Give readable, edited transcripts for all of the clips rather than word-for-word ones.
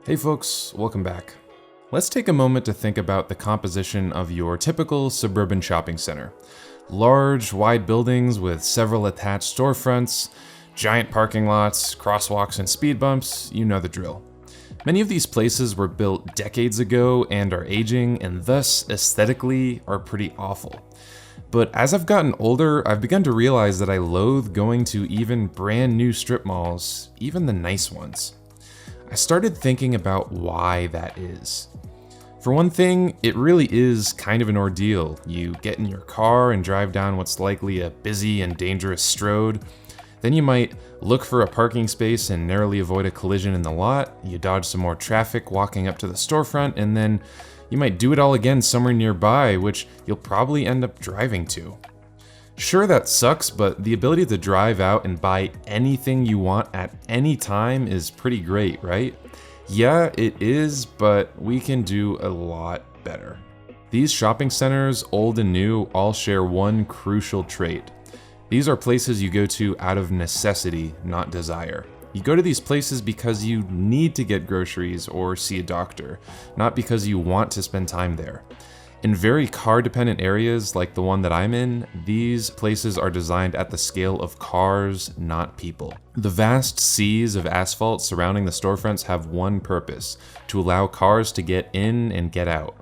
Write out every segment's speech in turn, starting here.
Hey folks, welcome back. Let's take a moment to think about the composition of your typical suburban shopping center. Large, wide buildings with several attached storefronts, giant parking lots, crosswalks, and speed bumps, you know the drill. Many of these places were built decades ago and are aging, and thus aesthetically are pretty awful. But as I've gotten older, I've begun to realize that I loathe going to even brand new strip malls, even the nice ones. I started thinking about why that is. For one thing, it really is kind of an ordeal. You get in your car and drive down what's likely a busy and dangerous strode. Then you might look for a parking space and narrowly avoid a collision in the lot. You dodge some more traffic walking up to the storefront, and then you might do it all again somewhere nearby, which you'll probably end up driving to. Sure, that sucks, but the ability to drive out and buy anything you want at any time is pretty great, right? Yeah, it is, but we can do a lot better. These shopping centers, old and new, all share one crucial trait. These are places you go to out of necessity, not desire. You go to these places because you need to get groceries or see a doctor, not because you want to spend time there. In very car-dependent areas like the one that I'm in, these places are designed at the scale of cars, not people. The vast seas of asphalt surrounding the storefronts have one purpose: to allow cars to get in and get out.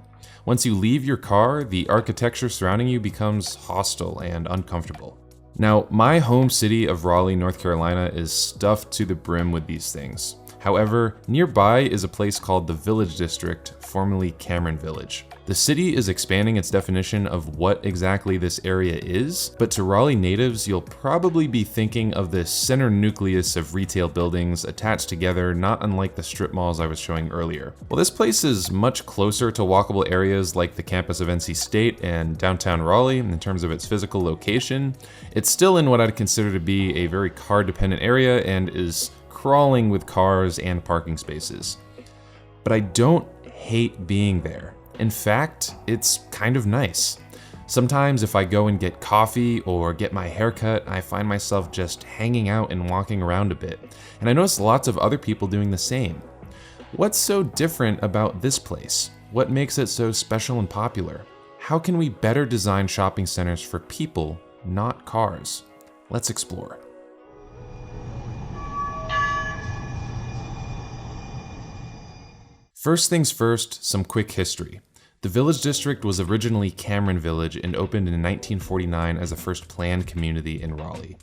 Once you leave your car, the architecture surrounding you becomes hostile and uncomfortable. Now, my home city of Raleigh, North Carolina is stuffed to the brim with these things. However, nearby is a place called the Village District, formerly Cameron Village. The city is expanding its definition of what exactly this area is, but to Raleigh natives, you'll probably be thinking of this center nucleus of retail buildings attached together, not unlike the strip malls I was showing earlier. While this place is much closer to walkable areas like the campus of NC State and downtown Raleigh in terms of its physical location, it's still in what I'd consider to be a very car-dependent area and is crawling with cars and parking spaces. But I don't hate being there. In fact, it's kind of nice. Sometimes if I go and get coffee or get my hair cut, I find myself just hanging out and walking around a bit. And I notice lots of other people doing the same. What's so different about this place? What makes it so special and popular? How can we better design shopping centers for people, not cars? Let's explore. First things first, some quick history. The Village District was originally Cameron Village and opened in 1949 as a first planned community in Raleigh.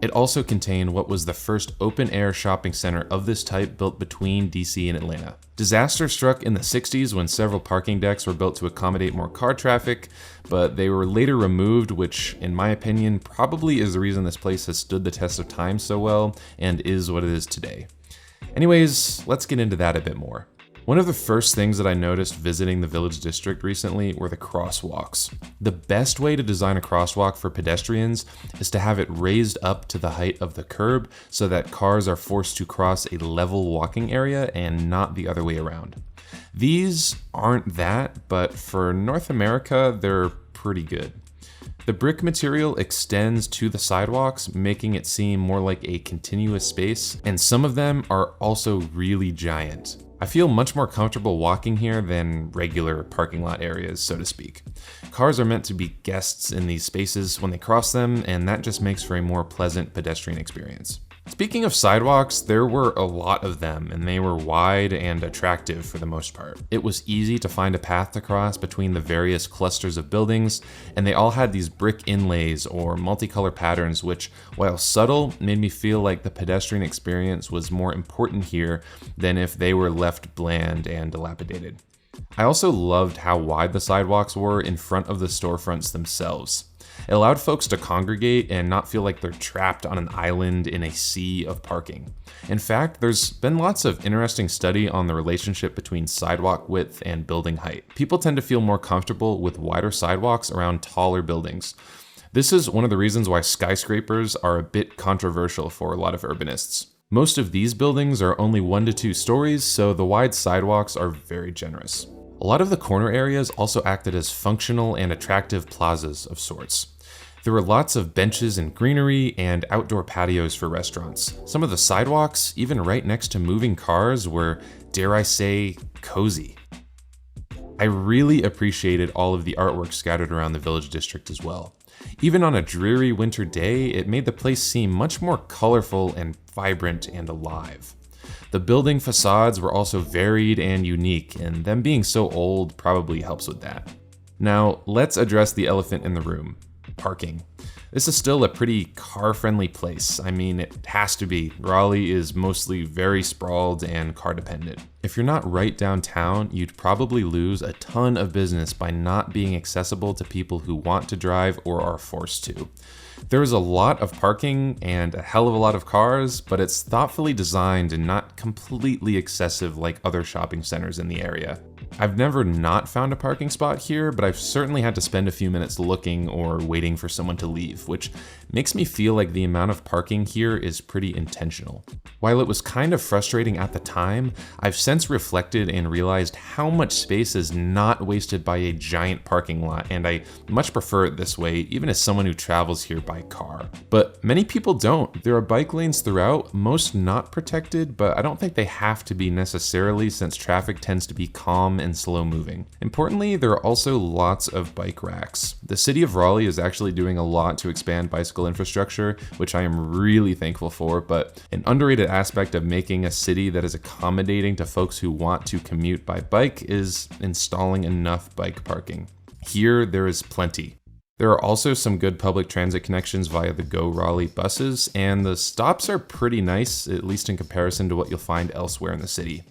It also contained what was the first open-air shopping center of this type built between DC and Atlanta. Disaster struck in the 60s when several parking decks were built to accommodate more car traffic, but they were later removed, which, in my opinion, probably is the reason this place has stood the test of time so well and is what it is today. Anyways, let's get into that a bit more. One of the first things that I noticed visiting the Village District recently were the crosswalks. The best way to design a crosswalk for pedestrians is to have it raised up to the height of the curb so that cars are forced to cross a level walking area and not the other way around. These aren't that, but for North America, they're pretty good. The brick material extends to the sidewalks, making it seem more like a continuous space, and some of them are also really giant. I feel much more comfortable walking here than regular parking lot areas, so to speak. Cars are meant to be guests in these spaces when they cross them, and that just makes for a more pleasant pedestrian experience. Speaking of sidewalks, there were a lot of them, and they were wide and attractive for the most part. It was easy to find a path to cross between the various clusters of buildings, and they all had these brick inlays or multicolor patterns which, while subtle, made me feel like the pedestrian experience was more important here than if they were left bland and dilapidated. I also loved how wide the sidewalks were in front of the storefronts themselves. It allowed folks to congregate and not feel like they're trapped on an island in a sea of parking. In fact, there's been lots of interesting study on the relationship between sidewalk width and building height. People tend to feel more comfortable with wider sidewalks around taller buildings. This is one of the reasons why skyscrapers are a bit controversial for a lot of urbanists. Most of these buildings are only 1 to 2 stories, so the wide sidewalks are very generous. A lot of the corner areas also acted as functional and attractive plazas of sorts. There were lots of benches and greenery and outdoor patios for restaurants. Some of the sidewalks, even right next to moving cars, were, dare I say, cozy. I really appreciated all of the artwork scattered around the Village District as well. Even on a dreary winter day, it made the place seem much more colorful and vibrant and alive. The building facades were also varied and unique, and them being so old probably helps with that. Now, let's address the elephant in the room: parking. This is still a pretty car-friendly place. I mean, it has to be. Raleigh is mostly very sprawled and car-dependent. If you're not right downtown, you'd probably lose a ton of business by not being accessible to people who want to drive or are forced to. There is a lot of parking and a hell of a lot of cars, but it's thoughtfully designed and not completely excessive like other shopping centers in the area. I've never not found a parking spot here, but I've certainly had to spend a few minutes looking or waiting for someone to leave, which makes me feel like the amount of parking here is pretty intentional. While it was kind of frustrating at the time, I've since reflected and realized how much space is not wasted by a giant parking lot, and I much prefer it this way, even as someone who travels here by car. But many people don't. There are bike lanes throughout, most not protected, but I don't think they have to be necessarily, since traffic tends to be calm and slow moving. Importantly, there are also lots of bike racks. The city of Raleigh is actually doing a lot to expand bicycle infrastructure, which I am really thankful for, but an underrated aspect of making a city that is accommodating to folks who want to commute by bike is installing enough bike parking. Here, there is plenty. There are also some good public transit connections via the Go Raleigh buses, and the stops are pretty nice, at least in comparison to what you'll find elsewhere in the city.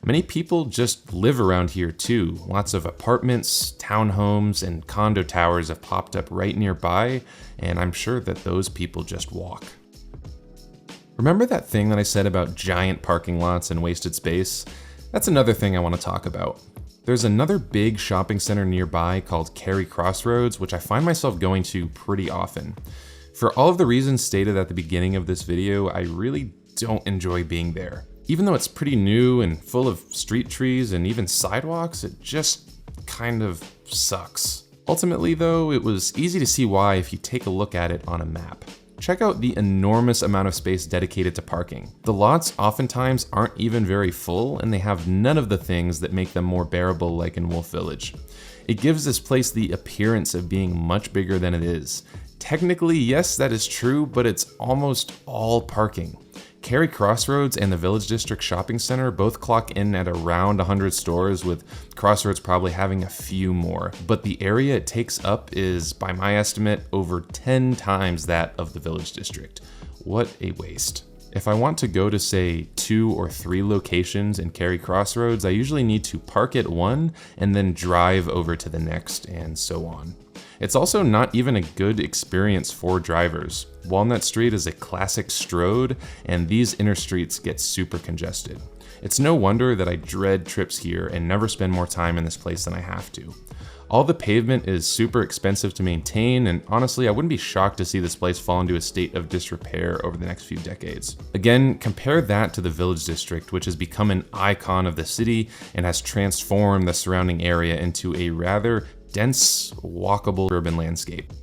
Many people just live around here too. Lots of apartments, townhomes, and condo towers have popped up right nearby, and I'm sure that those people just walk. Remember that thing that I said about giant parking lots and wasted space? That's another thing I want to talk about. There's another big shopping center nearby called Cary Crossroads, which I find myself going to pretty often. For all of the reasons stated at the beginning of this video, I really don't enjoy being there. Even though it's pretty new and full of street trees and even sidewalks, it just kind of sucks. Ultimately though, it was easy to see why if you take a look at it on a map. Check out the enormous amount of space dedicated to parking. The lots oftentimes aren't even very full, and they have none of the things that make them more bearable like in Wolf Village. It gives this place the appearance of being much bigger than it is. Technically, yes, that is true, but it's almost all parking. Cary Crossroads and the Village District Shopping Center both clock in at around 100 stores, with Crossroads probably having a few more. But the area it takes up is, by my estimate, over 10 times that of the Village District. What a waste. If I want to go to, say, 2 or 3 locations in Cary Crossroads, I usually need to park at one and then drive over to the next, and so on. It's also not even a good experience for drivers. Walnut Street is a classic stroad, and these inner streets get super congested. It's no wonder that I dread trips here and never spend more time in this place than I have to. All the pavement is super expensive to maintain, and honestly, I wouldn't be shocked to see this place fall into a state of disrepair over the next few decades. Again, compare that to the Village District, which has become an icon of the city and has transformed the surrounding area into a rather dense, walkable urban landscape.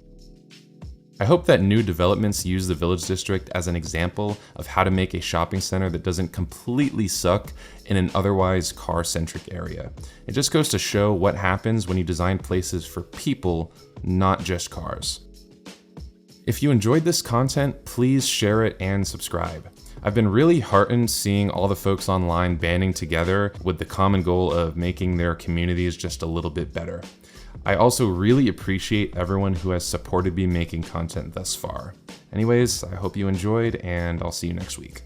I hope that new developments use the Village District as an example of how to make a shopping center that doesn't completely suck in an otherwise car-centric area. It just goes to show what happens when you design places for people, not just cars. If you enjoyed this content, please share it and subscribe. I've been really heartened seeing all the folks online banding together with the common goal of making their communities just a little bit better. I also really appreciate everyone who has supported me making content thus far. Anyways, I hope you enjoyed, and I'll see you next week.